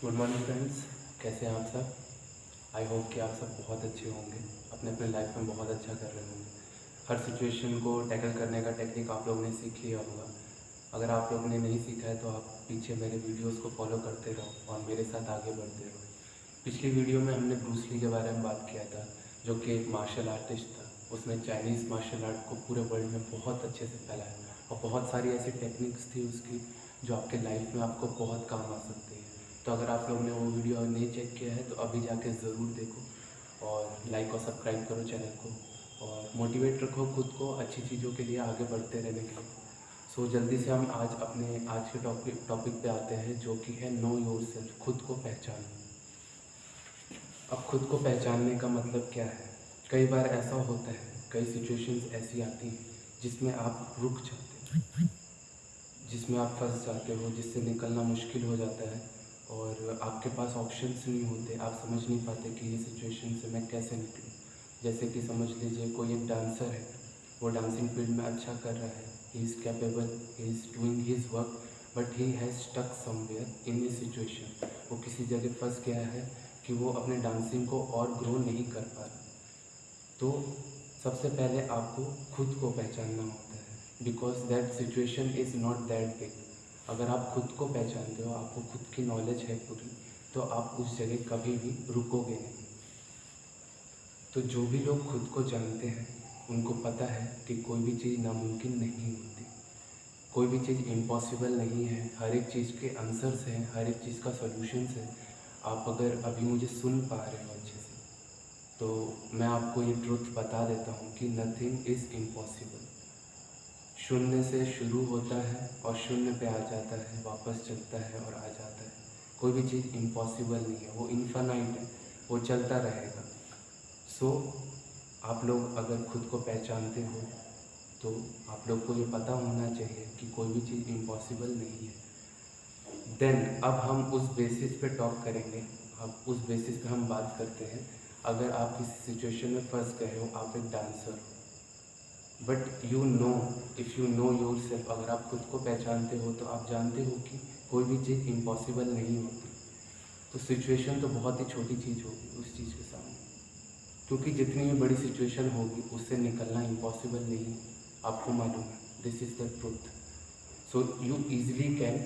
Good morning friends, कैसे हैं आप सब। आई होप कि आप सब बहुत अच्छे होंगे, अपने अपने लाइफ में बहुत अच्छा कर रहे होंगे। हर सिचुएशन को टैकल करने का टेक्निक आप लोगों ने सीख लिया होगा। अगर आप लोगों ने नहीं सीखा है तो आप पीछे मेरे वीडियोस को फॉलो करते रहो और मेरे साथ आगे बढ़ते रहो। पिछली वीडियो में हमने ब्रूस ली के बारे में बात किया था, जो कि एक मार्शल आर्टिस्ट था। उसने चाइनीज़ मार्शल आर्ट को पूरे वर्ल्ड में बहुत अच्छे से फैलाया और बहुत सारी ऐसी टेक्निक्स थी उसकी जो आपके लाइफ में आपको बहुत काम आ सकती है। तो अगर आप लोगों ने वो वीडियो नहीं चेक किया है तो अभी जाके ज़रूर देखो और लाइक और सब्सक्राइब करो चैनल को और मोटिवेट रखो खुद को अच्छी चीज़ों के लिए आगे बढ़ते रहने के लिए। सो जल्दी से हम आज के टॉपिक पे आते हैं, जो कि है नो योर सेल्फ, खुद को पहचानो। अब खुद को पहचानने का मतलब क्या है। कई बार ऐसा होता है, कई सिचुएशंस ऐसी आती हैं जिसमें आप रुक जाते हो, जिसमें आप फंस जाते हो, जिससे निकलना मुश्किल हो जाता है और आपके पास ऑप्शंस नहीं होते। आप समझ नहीं पाते कि ये सिचुएशन से मैं कैसे निकलूँ। जैसे कि समझ लीजिए कोई एक डांसर है, वो डांसिंग फील्ड में अच्छा कर रहा है, he is capable, he is doing his work, but he has stuck somewhere in a situation. वो किसी जगह फंस गया है कि वो अपने डांसिंग को और ग्रो नहीं कर पा रहा। तो सबसे पहले आपको खुद को पहचानना होता है, because that situation is not that big. अगर आप खुद को पहचानते हो, आपको खुद की नॉलेज है पूरी, तो आप उस जगह कभी भी रुकोगे नहीं। तो जो भी लोग खुद को जानते हैं उनको पता है कि कोई भी चीज़ नामुमकिन नहीं होती, कोई भी चीज़ इम्पॉसिबल नहीं है। हर एक चीज़ के आंसर्स हैं, हर एक चीज़ का सॉल्यूशंस है। आप अगर अभी मुझे सुन पा रहे हो अच्छे से, तो मैं आपको ये ट्रुथ बता देता हूँ कि नथिंग इज़ इम्पॉसिबल। शून्य से शुरू होता है और शून्य पे आ जाता है, वापस चलता है और आ जाता है। कोई भी चीज़ इम्पॉसिबल नहीं है, वो इन्फानाइट है, वो चलता रहेगा। सो आप लोग अगर खुद को पहचानते हो तो आप लोग को ये पता होना चाहिए कि कोई भी चीज़ इम्पॉसिबल नहीं है। देन अब हम उस बेसिस पे टॉक करेंगे, अब उस बेसिस पे हम बात करते हैं। अगर आप किसी सिचुएशन में फंस गए हो, आप एक डांसर हो, but you know, if you know your self, अगर आप खुद को पहचानते हो तो आप जानते हो कि कोई भी चीज़ इम्पॉसिबल नहीं होती। तो सिचुएशन तो बहुत ही छोटी चीज़ होगी उस चीज़ के सामने, क्योंकि जितनी भी बड़ी सिचुएशन होगी उससे निकलना इम्पॉसिबल नहीं है। आपको मालूम है, this is the truth. So you easily can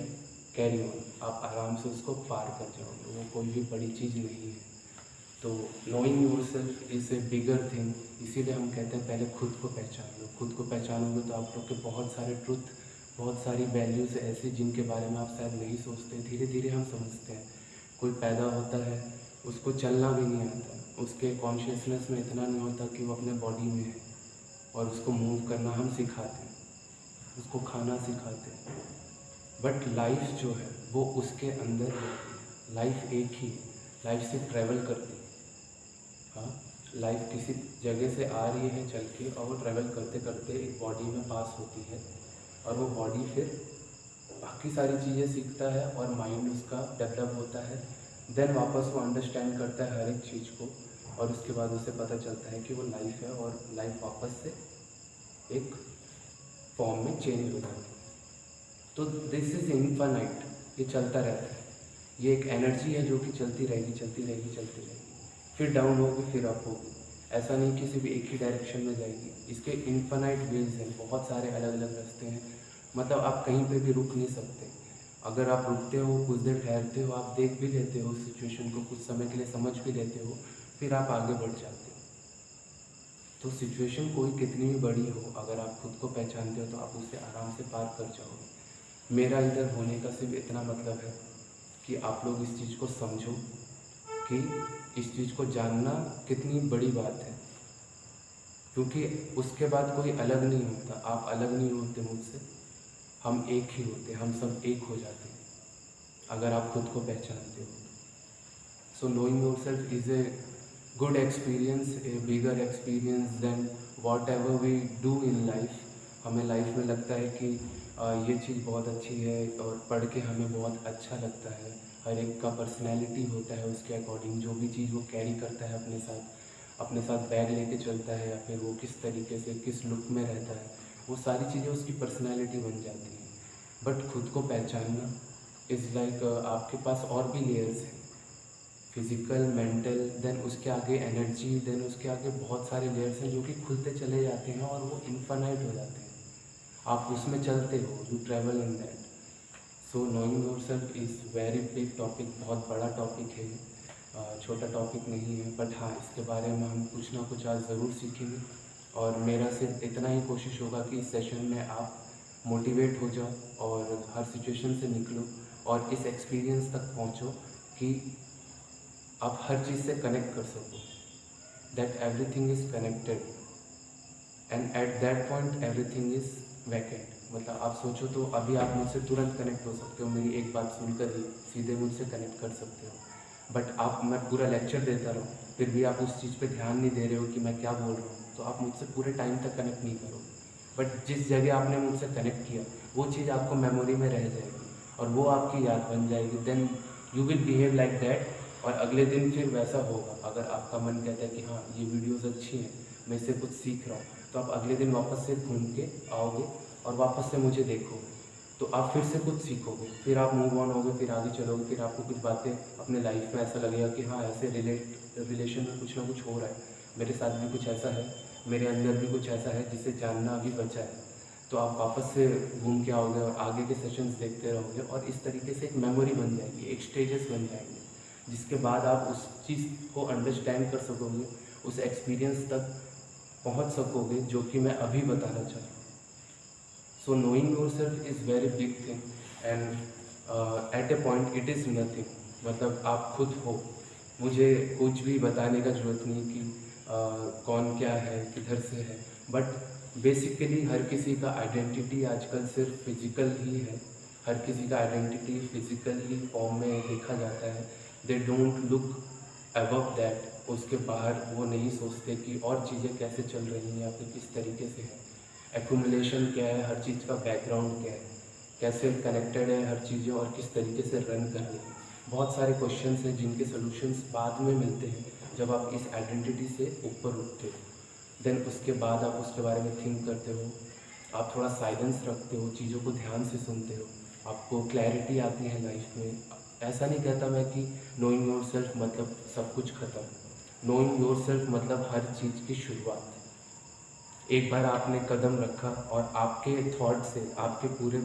carry on, आप आराम से उसको पार कर जाओगे, वो कोई भी बड़ी चीज़ नहीं है। तो knowing yourself is A bigger thing. इसीलिए हम कहते हैं पहले खुद को पहचान लो। खुद को पहचानोगे तो आप लोग के बहुत सारे ट्रुथ, बहुत सारी वैल्यूज़ ऐसी जिनके बारे में आप शायद नहीं सोचते, धीरे धीरे हम समझते हैं। कोई पैदा होता है, उसको चलना भी नहीं आता, उसके कॉन्शियसनेस में इतना नहीं होता कि वो अपने बॉडी में है, और उसको मूव करना हम सिखाते हैं, उसको खाना सिखाते हैं। बट लाइफ जो है वो उसके अंदर है। लाइफ एक ही है, लाइफ से ट्रैवल करती है। हाँ, लाइफ किसी जगह से आ रही है चल के, और वो ट्रैवल करते करते एक बॉडी में पास होती है, और वो बॉडी फिर बाकी सारी चीज़ें सीखता है और माइंड उसका डेवलप होता है। देन वापस वो अंडरस्टैंड करता है हर एक चीज़ को, और उसके बाद उसे पता चलता है कि वो लाइफ है, और लाइफ वापस से एक फॉर्म में चेंज हो जाती है। तो दिस इज़ इनफाइनाइट, ये चलता रहता है। ये एक एनर्जी है जो कि चलती रहेगी, चलती रहेगी, चलती रहेगी, फिर डाउन होगी, फिर अप होगी। ऐसा नहीं कि सिर्फ एक ही डायरेक्शन में जाएगी। इसके इनफाइनाइट वेज हैं, बहुत सारे अलग अलग रास्ते हैं। मतलब आप कहीं पे भी रुक नहीं सकते। अगर आप रुकते हो, कुछ देर ठहरते हो, आप देख भी लेते हो सिचुएशन को, कुछ समय के लिए समझ भी लेते हो, फिर आप आगे बढ़ जाते हो। तो सिचुएशन कोई कितनी भी बड़ी हो, अगर आप खुद को पहचानते हो तो आप उसे आराम से पार कर जाओगे। मेरा इधर होने का सिर्फ इतना मतलब है कि आप लोग इस चीज़ को समझो कि इस चीज़ को जानना कितनी बड़ी बात है, क्योंकि उसके बाद कोई अलग नहीं होता। आप अलग नहीं होते मुझसे, हम एक ही होते, हम सब एक हो जाते हैं अगर आप खुद को पहचानते हो। So knowing yourself is a good experience, a bigger experience than whatever we do in life. हमें लाइफ में लगता है कि ये चीज़ बहुत अच्छी है और पढ़ के हमें बहुत अच्छा लगता है। हर एक का पर्सनैलिटी होता है उसके अकॉर्डिंग, जो भी चीज़ वो कैरी करता है अपने साथ बैग लेके चलता है, या फिर वो किस तरीके से किस लुक में रहता है, वो सारी चीज़ें उसकी पर्सनैलिटी बन जाती हैं। बट खुद को पहचानना इज़ लाइक आपके पास और भी लेयर्स हैं, फिज़िकल, मेंटल, देन उसके आगे एनर्जी, देन उसके आगे बहुत सारे लेयर्स हैं जो कि खुलते चले जाते हैं और वो इन्फानाइट हो जाते हैं। आप उसमें चलते हो, you travel in that. So knowing yourself is very big topic, बहुत बड़ा टॉपिक है, छोटा टॉपिक नहीं है। बट हाँ, इसके बारे में हम कुछ ना कुछ आज ज़रूर सीखेंगे और मेरा सिर्फ इतना ही कोशिश होगा कि इस सेशन में आप मोटिवेट हो जाओ और हर सिचुएशन से निकलो और इस एक्सपीरियंस तक पहुँचो कि आप हर चीज़ से कनेक्ट कर सको, that everything is connected and at that point everything is vacant. मतलब आप सोचो तो अभी आप मुझसे तुरंत कनेक्ट हो सकते हो, मेरी एक बात सुनकर ही सीधे मुझसे कनेक्ट कर सकते हो। बट आप, मैं पूरा लेक्चर देता रहूँ फिर भी आप उस चीज़ पे ध्यान नहीं दे रहे हो कि मैं क्या बोल रहा हूँ, तो आप मुझसे पूरे टाइम तक कनेक्ट नहीं करोगे। बट जिस जगह आपने मुझसे कनेक्ट किया वो चीज़ आपको मेमोरी में रह जाएगी और वो आपकी याद बन जाएगी। Then you will behave like that और अगले दिन फिर वैसा होगा। अगर आपका मन कहता है कि हाँ ये वीडियोज़ अच्छी हैं, मैं इससे कुछ सीख रहा हूँ, तो आप अगले दिन वापस से घूम के आओगे और वापस से मुझे देखोगे, तो आप फिर से कुछ सीखोगे, फिर आप मूव ऑन होगे, फिर आगे चलोगे, फिर आपको कुछ बातें अपने लाइफ में ऐसा लगेगा कि हाँ ऐसे रिलेशन में कुछ ना कुछ हो रहा है, मेरे साथ भी कुछ ऐसा है, मेरे अंदर भी कुछ ऐसा है जिसे जानना अभी बचा है। तो आप वापस से घूम के आओगे और आगे के सेशंस देखते रहोगे और इस तरीके से एक मेमोरी बन जाएगी, एक स्टेजेस बन जाएंगे, जिसके बाद आप उस चीज़ को अंडरस्टैंड कर सकोगे, उस एक्सपीरियंस तक पहुंच सकोगे जो कि मैं अभी बताना चाह रहा हूँ। So knowing yourself is very big thing and at a point it is nothing. मतलब आप खुद हो, मुझे कुछ भी बताने का ज़रूरत नहीं कि कौन क्या है, किधर से है। बट बेसिकली हर किसी का आइडेंटिटी आजकल सिर्फ फिजिकल ही है, हर किसी का आइडेंटिटी फिजिकल ही फॉर्म में देखा जाता है। They don't look above that, उसके बाहर वो नहीं सोचते कि और चीज़ें कैसे चल रही हैं या फिर किस तरीके से है, एक्यूमुलेशन क्या है, हर चीज़ का बैकग्राउंड क्या है, कैसे कनेक्टेड है हर चीज़ें और किस तरीके से रन कर रही है। बहुत सारे क्वेश्चंस हैं जिनके सॉल्यूशंस बाद में मिलते हैं जब आप इस आइडेंटिटी से ऊपर उठते हो। देन उसके बाद आप उसके बारे में थिंक करते हो, आप थोड़ा साइलेंस रखते हो, चीज़ों को ध्यान से सुनते हो, आपको क्लैरिटी आती है लाइफ में। ऐसा नहीं कहता मैं कि नोइंग योरसेल्फ मतलब सब कुछ ख़त्म, नोइंग योरसेल्फ मतलब हर चीज़ की शुरुआत। एक बार आपने कदम रखा और आपके थॉट से, आपके पूरे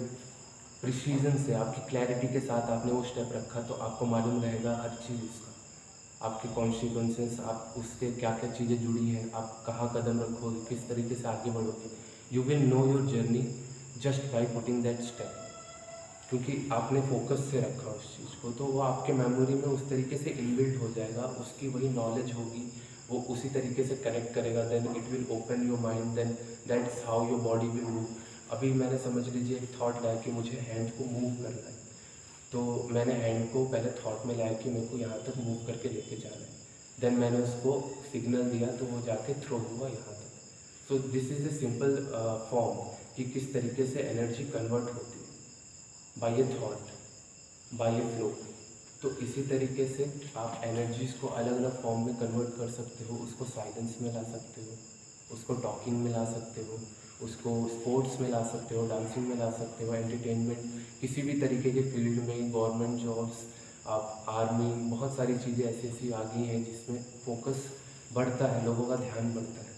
प्रिसीजन से, आपकी क्लैरिटी के साथ आपने वो स्टेप रखा, तो आपको मालूम रहेगा हर चीज़ उसका, आपके कॉन्सिक्वेंसेस, आप उसके क्या क्या चीज़ें जुड़ी हैं, आप कहाँ कदम रखोगे, किस तरीके से आगे बढ़ोगे। You will know your journey just by putting that step, क्योंकि आपने फोकस से रखा उस चीज़ को, तो वो आपके मेमोरी में उस तरीके से इनबिल्ट हो जाएगा, उसकी वही नॉलेज होगी, वो उसी तरीके से कनेक्ट करेगा। Then it will open your mind, then that's how your body will move. अभी मैंने समझ लीजिए एक थॉट लाया कि मुझे हैंड को मूव करना है, तो मैंने हैंड को पहले थॉट में लाया कि मेरे को यहाँ तक मूव करके लेके जाना है। देन मैंने उसको सिग्नल दिया तो वो जाके थ्रो हुआ यहाँ तक। So this is a simple form कि किस तरीके से एनर्जी कन्वर्ट होती है by a thought, by a flow. तो इसी तरीके से आप एनर्जीज़ को अलग अलग फॉर्म में कन्वर्ट कर सकते हो, उसको साइलेंस में ला सकते हो, उसको टॉकिंग में ला सकते हो, उसको स्पोर्ट्स में ला सकते हो, डांसिंग में ला सकते हो, एंटरटेनमेंट, किसी भी तरीके के फील्ड में, गवर्नमेंट जॉब्स, आप आर्मी, बहुत सारी चीज़ें ऐसी ऐसी आ गई हैं जिसमें फोकस बढ़ता है, लोगों का ध्यान बढ़ता है।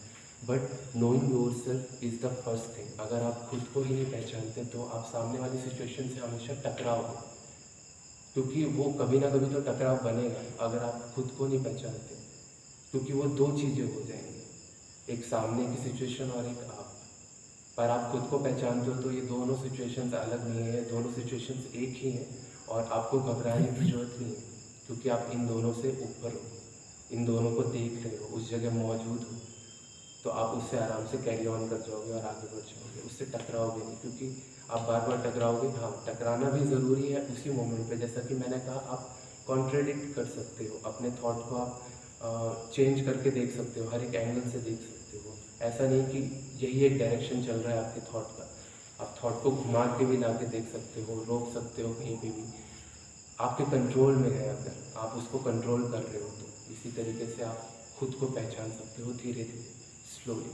But knowing yourself is the first thing. अगर आप खुद को ही नहीं पहचानते तो आप सामने वाली सिचुएशन से हमेशा टकराओगे, क्योंकि वो कभी ना कभी तो टकराव बनेगा अगर आप खुद को नहीं पहचानते, क्योंकि वो दो चीज़ें हो जाएंगी, एक सामने की सिचुएशन और एक आप। पर आप खुद को पहचानते हो तो ये दोनों सिचुएशंस अलग नहीं है, दोनों सिचुएशंस एक ही हैं और आपको घबराने की ज़रूरत नहीं है, क्योंकि आप इन दोनों से ऊपर हो, इन दोनों को देख रहे हो, उस जगह मौजूद हो, तो आप उससे आराम से कैरी ऑन कर जाओगे और आगे बढ़ जाओगे, उससे टकराओगे नहीं, क्योंकि आप बार बार टकराओगे। हाँ, टकराना भी ज़रूरी है उसी मोमेंट पे, जैसा कि मैंने कहा आप कॉन्ट्रेडिक्ट कर सकते हो अपने थॉट को, आप चेंज करके देख सकते हो, हर एक एंगल से देख सकते हो। ऐसा नहीं कि यही एक डायरेक्शन चल रहा है आपके थॉट का, आप थॉट को घुमा के भी ला के देख सकते हो, रोक सकते हो कहीं पे भी, आपके कंट्रोल में है अगर आप उसको कंट्रोल कर रहे हो तो। इसी तरीके से आप खुद को पहचान सकते हो धीरे धीरे, स्लोली।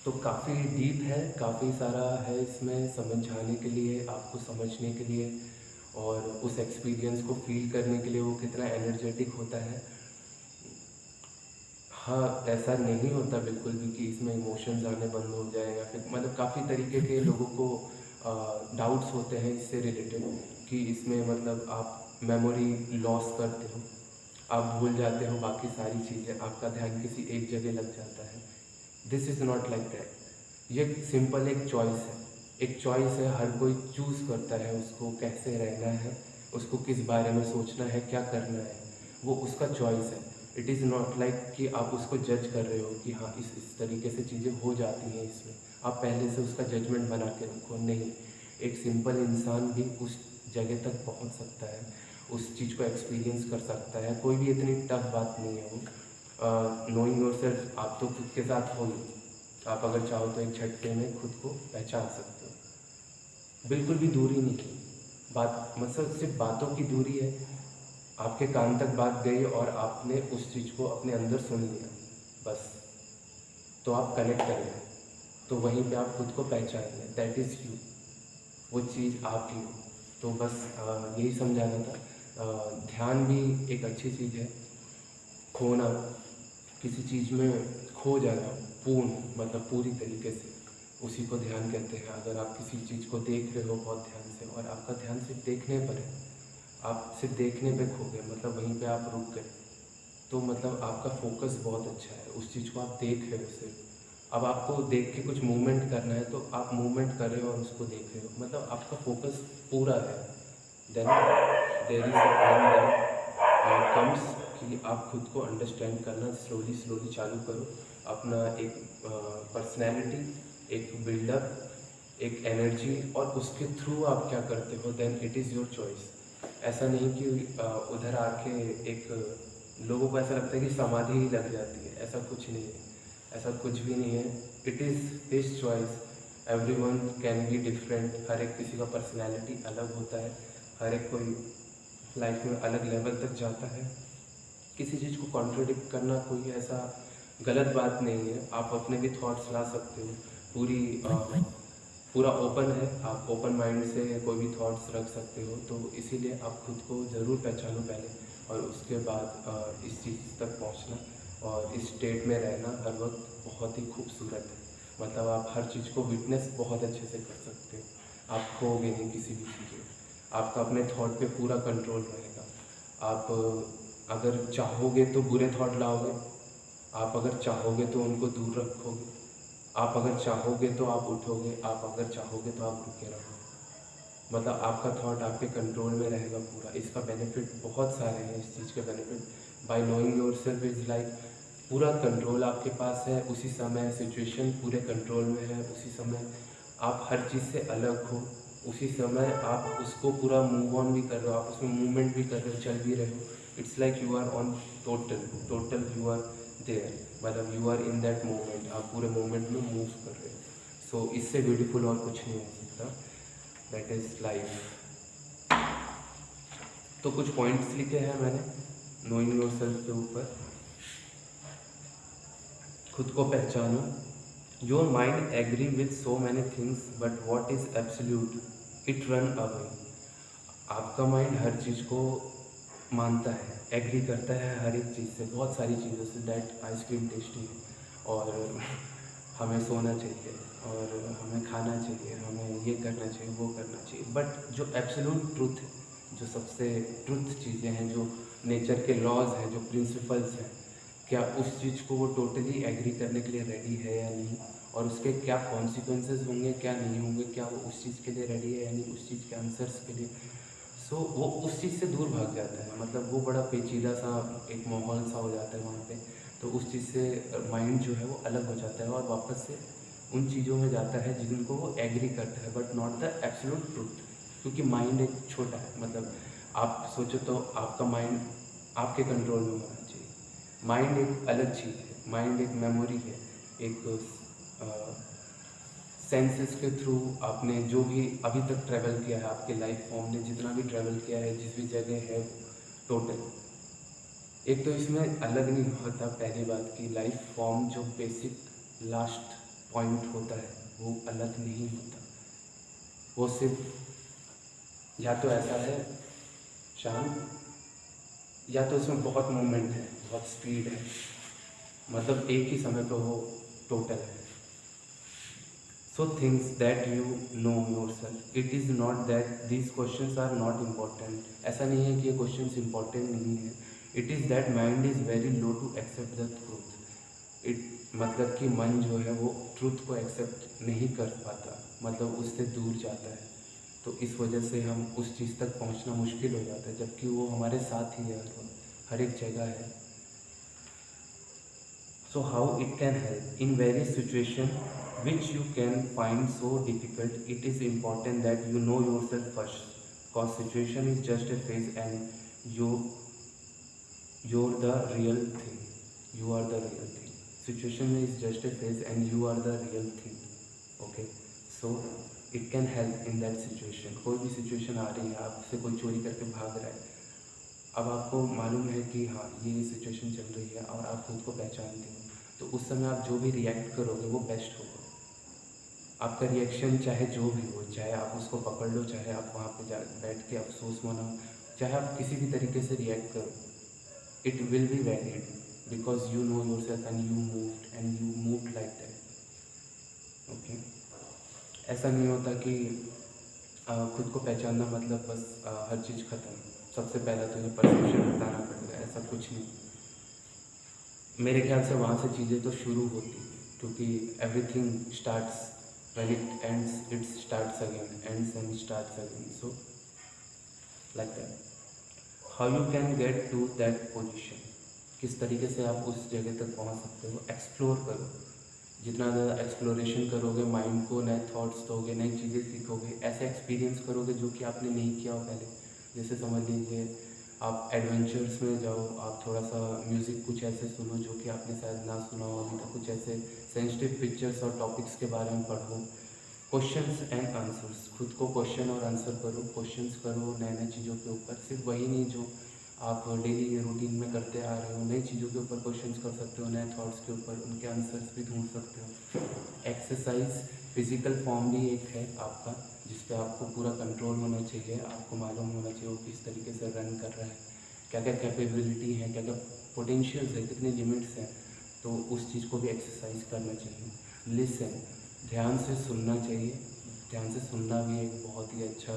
तो काफ़ी डीप है, काफ़ी सारा है इसमें समझाने के लिए, आपको समझने के लिए और उस एक्सपीरियंस को फ़ील करने के लिए वो कितना एनर्जेटिक होता है। हाँ, ऐसा नहीं होता बिल्कुल भी कि इसमें इमोशंस आने बंद हो जाएँ या फिर मतलब काफ़ी तरीके के लोगों को डाउट्स होते हैं इससे रिलेटेड कि इसमें मतलब आप मेमोरी लॉस करते हो, आप भूल जाते हो बाकी सारी चीज़ें, आपका ध्यान किसी एक जगह लग जाता है। This is not like that. ये सिंपल एक चॉइस है, एक चॉइस है, हर कोई चूज़ करता है उसको कैसे रहना है, उसको किस बारे में सोचना है, क्या करना है, वो उसका चॉइस है। इट इज़ नॉट लाइक कि आप उसको जज कर रहे हो कि हाँ इस तरीके से चीज़ें हो जाती हैं इसमें, आप पहले से उसका जजमेंट बना के रखो। नहीं, एक सिंपल इंसान भी उस जगह तक पहुंच सकता है, उस चीज़ को एक्सपीरियंस कर सकता है। कोई भी इतनी टफ बात नहीं है वो। नोइंग योरसेल्फ, आप तो खुद के साथ हो ही, आप अगर चाहो तो एक झटके में खुद को पहचान सकते हो। बिल्कुल भी दूरी नहीं है, बात मतलब सिर्फ बातों की दूरी है। आपके कान तक बात गई और आपने उस चीज़ को अपने अंदर सुन लिया, बस, तो आप कनेक्ट कर गए, तो वहीं पे आप खुद को पहचान लें, दैट इज़ यू, वो चीज़ आप ही हो। तो बस यही समझाना था। ध्यान भी एक अच्छी चीज़ है। खोना, किसी चीज़ में खो जाना, पूर्ण मतलब पूरी तरीके से, उसी को ध्यान कहते हैं। अगर आप किसी चीज़ को देख रहे हो बहुत ध्यान से और आपका ध्यान सिर्फ देखने पर है, आप सिर्फ देखने पे खो गए, मतलब वहीं पे आप रुक गए, तो मतलब आपका फोकस बहुत अच्छा है, उस चीज़ को आप देख रहे हो सिर्फ। अब आपको देख के कुछ मूवमेंट करना है तो आप मूवमेंट कर रहे हो और उसको देख रहे हो, मतलब आपका फोकस पूरा है। Then there is a time comes कि आप खुद को अंडरस्टैंड करना स्लोली स्लोली चालू करो। अपना एक पर्सनैलिटी, एक बिल्डअप, एक एनर्जी, और उसके थ्रू आप क्या करते हो, then it is your choice. ऐसा नहीं कि उधर आके एक लोगों को ऐसा लगता है कि समाधि ही लग जाती है, ऐसा कुछ नहीं है, ऐसा कुछ भी नहीं है। It is his choice. Everyone can be different, हर एक किसी का पर्सनैलिटी अलग होता है, हर एक कोई लाइफ में अलग लेवल तक जाता है। किसी चीज़ को कॉन्ट्रोडिक्ट करना कोई ऐसा गलत बात नहीं है, आप अपने भी थॉट्स ला सकते हो। पूरी पूरा ओपन है, आप ओपन माइंड से कोई भी थॉट्स रख सकते हो। तो इसीलिए आप खुद को ज़रूर पहचानो पहले, और उसके बाद इस चीज़ तक पहुंचना और इस स्टेट में रहना हर वक्त बहुत ही खूबसूरत है। मतलब आप हर चीज़ को विटनेस बहुत अच्छे से कर सकते हो, आप खोओगे नहीं किसी भी चीज़ में, आपका अपने थॉट पे पूरा कंट्रोल रहेगा। आप अगर चाहोगे तो बुरे थॉट लाओगे, आप अगर चाहोगे तो उनको दूर रखोगे, आप अगर चाहोगे तो आप उठोगे, आप अगर चाहोगे तो आप रुके रहोगे। मतलब आपका थॉट आपके कंट्रोल में रहेगा पूरा। इसका बेनिफिट बहुत सारे हैं, इस चीज़ के benefit. Bye knowing yourself is like पूरा कंट्रोल आपके पास है, उसी समय सिचुएशन पूरे कंट्रोल में है, उसी समय आप हर चीज़ से अलग हो, उसी समय आप उसको पूरा मूव ऑन भी कर रहे हो, आप उसमें मूवमेंट भी कर रहे हो, चल भी रहे हो। It's like you are on total you are there, मतलब you are in that moment, आप पूरे मोमेंट में मूव कर रहे हो। सो इससे ब्यूटीफुल और कुछ नहीं हो सकता, दैट इज़ लाइफ। तो कुछ पॉइंट्स लिखे हैं मैंने नोइंग योरसेल्फ के ऊपर। खुद को पहचानो। Your mind agree with so many things but what is absolute, it run away. आपका माइंड हर चीज़ को मानता है, एग्री करता है हर एक चीज़ से, बहुत सारी चीज़ों से, दैट आइसक्रीम टेस्टी है और हमें सोना चाहिए और हमें खाना चाहिए, हमें ये करना चाहिए, वो करना चाहिए। बट जो एब्सोल्यूट ट्रुथ है, जो सबसे ट्रुथ चीज़ें हैं, जो नेचर के लॉज हैं, जो प्रिंसिपल्स हैं, क्या उस चीज़ को वो टोटली एग्री करने के लिए रेडी है या नहीं, और उसके क्या कॉन्सिक्वेंसेस होंगे, क्या नहीं होंगे, क्या वो उस चीज़ के लिए रेडी है या नहीं, उस चीज़ के आंसर्स के लिए। सो वो उस चीज़ से दूर भाग जाता है, मतलब वो बड़ा पेचीदा सा एक माहौल सा हो जाता है वहाँ पे। तो उस चीज़ से माइंड जो है वो अलग हो जाता है और वापस से उन चीज़ों में जाता है जिनको वो एग्री करता है, but not the absolute truth. क्योंकि माइंड एक छोटा है, मतलब आप सोचो तो आपका माइंड आपके कंट्रोल में होना चाहिए। माइंड एक अलग चीज़ है, माइंड एक मेमोरी है, एक सेंसेस के थ्रू आपने जो भी अभी तक ट्रैवल किया है, आपके लाइफ फॉर्म ने जितना भी ट्रैवल किया है, जिस भी जगह है टोटल, एक तो इसमें अलग नहीं होता पहली बात की लाइफ फॉर्म जो बेसिक लास्ट पॉइंट होता है वो अलग नहीं होता। वो सिर्फ या तो ऐसा है शांत, या तो उसमें बहुत मूवमेंट है, बहुत स्पीड है, मतलब एक ही समय पे वो टोटल है। So things that you know yourself. It is not that these questions are not important. ऐसा नहीं है कि ये questions important नहीं है. It is that mind is very low to accept the truth. मतलब कि मन जो है वो truth को accept नहीं कर पाता, मतलब उससे दूर जाता है। तो इस वजह से हम उस चीज़ तक पहुंचना मुश्किल हो जाता है, जबकि वो हमारे साथ ही है, हर एक जगह है। So how it can help in various situations which you can find so difficult, it is important that you know yourself first, because situation is just a phase and you're the real thing. You are the real thing. Situation is just a phase and you are the real thing. Okay, so it can help in that situation. कोई भी situation आ रही है, आपसे कोई चोरी करके भाग रहा है, अब आपको मालूम है कि हाँ ये सिचुएशन चल रही है और आप खुद को पहचानते हो, तो उस समय आप जो भी रिएक्ट करोगे वो बेस्ट होगा। आपका रिएक्शन चाहे जो भी हो, चाहे आप उसको पकड़ लो, चाहे आप वहाँ पे जा बैठ के अफसोस मनाओ, चाहे आप किसी भी तरीके से रिएक्ट करो, it will be valid because you know yourself and you moved like that. Okay, ऐसा नहीं होता कि खुद को पहचानना मतलब बस हर चीज़ ख़त्म, सबसे पहला तो ये परसेप्शन हटाना पड़ेगा, ऐसा कुछ नहीं। मेरे ख्याल से वहाँ से चीज़ें तो शुरू होती, क्योंकि everything starts when it ends, it starts again, ends and starts again, so like that. How you can get to that position, किस तरीके से आप उस जगह तक पहुँच सकते हो? एक्सप्लोर करो, जितना ज़्यादा एक्सप्लोरेशन करोगे, माइंड को नए थॉट्स दोगे, नई चीज़ें सीखोगे, ऐसे एक्सपीरियंस करोगे जो कि आपने नहीं किया हो पहले। जैसे समझ लीजिए आप एडवेंचर्स में जाओ, आप थोड़ा सा म्यूज़िक कुछ ऐसे सुनो जो कि आपने शायद ना सुना हो अभी तक, कुछ ऐसे सेंसिटिव पिक्चर्स और टॉपिक्स के बारे में पढ़ो। क्वेश्चंस एंड आंसर्स, खुद को क्वेश्चन और आंसर करो, क्वेश्चंस करो नए नए चीज़ों के ऊपर, सिर्फ वही नहीं जो आप डेली रूटीन में करते आ रहे हो, नई चीज़ों के ऊपर क्वेश्चंस कर सकते हो, नए थॉट्स के ऊपर उनके आंसर्स भी ढूंढ सकते हो। एक्सरसाइज, फिजिकल फॉर्म भी एक है आपका, जिस पे आपको पूरा कंट्रोल होना चाहिए, आपको मालूम होना चाहिए वो किस तरीके से रन कर रहा है, क्या क्या कैपेबिलिटी है, क्या क्या पोटेंशियल्स है, कितने लिमिट्स हैं, तो उस चीज़ को भी एक्सरसाइज करना चाहिए। लिसन, ध्यान से सुनना चाहिए, ध्यान से सुनना भी एक बहुत ही अच्छा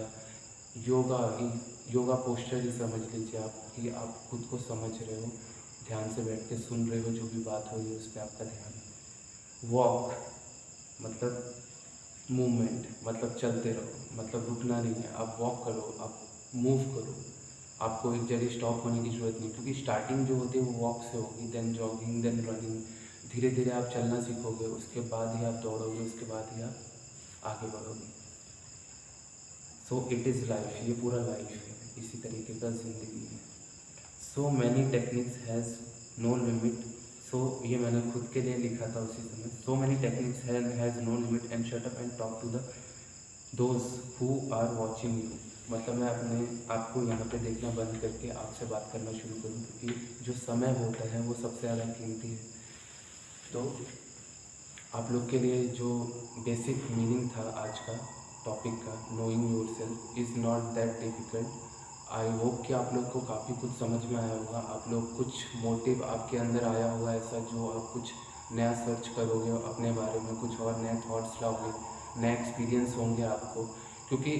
योगा पोस्चर ही समझ लीजिए आप, कि आप खुद को समझ रहे हो, ध्यान से बैठ के सुन रहे हो, जो भी बात हो रही है उस पर आपका ध्यान है। वॉक मतलब मूवमेंट, मतलब चलते रहो, मतलब रुकना नहीं है, आप वॉक करो, आप मूव करो, आपको एक जगह स्टॉप होने की ज़रूरत नहीं, क्योंकि स्टार्टिंग जो होती है वो वॉक से होगी, देन जॉगिंग, देन रनिंग, धीरे धीरे आप चलना सीखोगे, उसके बाद ही आप दौड़ोगे, उसके बाद ही आप आगे बढ़ोगे। सो इट इज़ लाइफ, ये पूरा लाइफ है, इसी तरीके का ज़िंदगी है। So many techniques has no limit, so ये मैंने खुद के लिए लिखा था उसी समय। So many techniques has no limit and shut up and talk to the those who are watching you, मतलब मैं अपने आपको यहाँ पे देखना बंद करके आपसे बात करना शुरू करूँ, क्योंकि जो समय होता है वो सबसे ज़्यादा कीमती है। तो आप लोग के लिए जो बेसिक मीनिंग था आज का टॉपिक का, knowing yourself is not that difficult. I hope कि आप लोग को काफ़ी कुछ समझ में आया होगा, आप लोग कुछ मोटिव आपके अंदर आया होगा ऐसा, जो आप कुछ नया सर्च करोगे अपने बारे में, कुछ और नए थॉट्स लाओगे, नए एक्सपीरियंस होंगे आपको, क्योंकि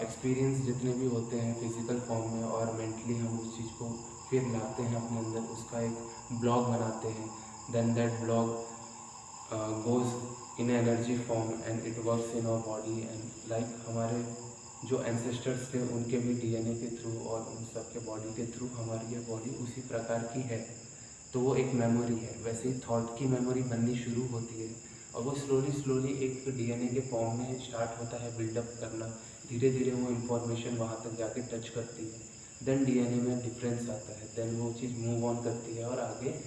एक्सपीरियंस जितने भी होते हैं फिज़िकल फॉर्म में और मेंटली, हम उस चीज़ को फिर लाते हैं अपने अंदर, उसका एक ब्लॉग बनाते हैं, then that blog goes in energy form and it works in our body and like हमारे जो एंसेस्टर्स थे उनके भी डीएनए के थ्रू और उन सब के बॉडी के थ्रू हमारी ये बॉडी उसी प्रकार की है, तो वो एक मेमोरी है। वैसे ही थॉट की मेमोरी बननी शुरू होती है और वो स्लोली एक डीएनए के फॉर्म में स्टार्ट होता है बिल्डअप करना, धीरे धीरे वो इन्फॉर्मेशन वहाँ तक जाके टच करती है, देन डीएनए में डिफरेंस आता है, देन वो चीज़ मूव ऑन करती है और आगे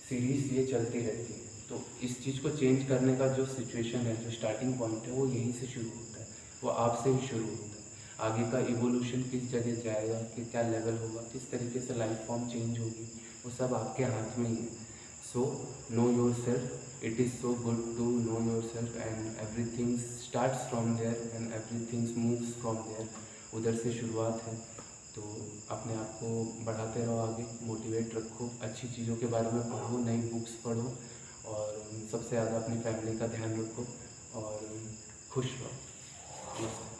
सीरीज़ ये चलती रहती है। तो इस चीज़ को चेंज करने का जो सिचुएशन है, जो स्टार्टिंग पॉइंट है, वो यहीं से शुरू होता है, वो आपसे ही शुरू होता है। आगे का इवोल्यूशन किस जगह जाएगा, कि क्या लेवल होगा, किस तरीके से लाइफ फॉर्म चेंज होगी, वो सब आपके हाथ में ही है। So know yourself, it is so good to know yourself and everything starts from there and everything moves from there. उधर से शुरुआत है। तो अपने आप को बढ़ाते रहो, आगे मोटिवेट रखो, अच्छी चीज़ों के बारे में पढ़ो, नई बुक्स पढ़ो और सबसे ज़्यादा अपनी फैमिली का ध्यान रखो और खुश रहो। नमस्कार।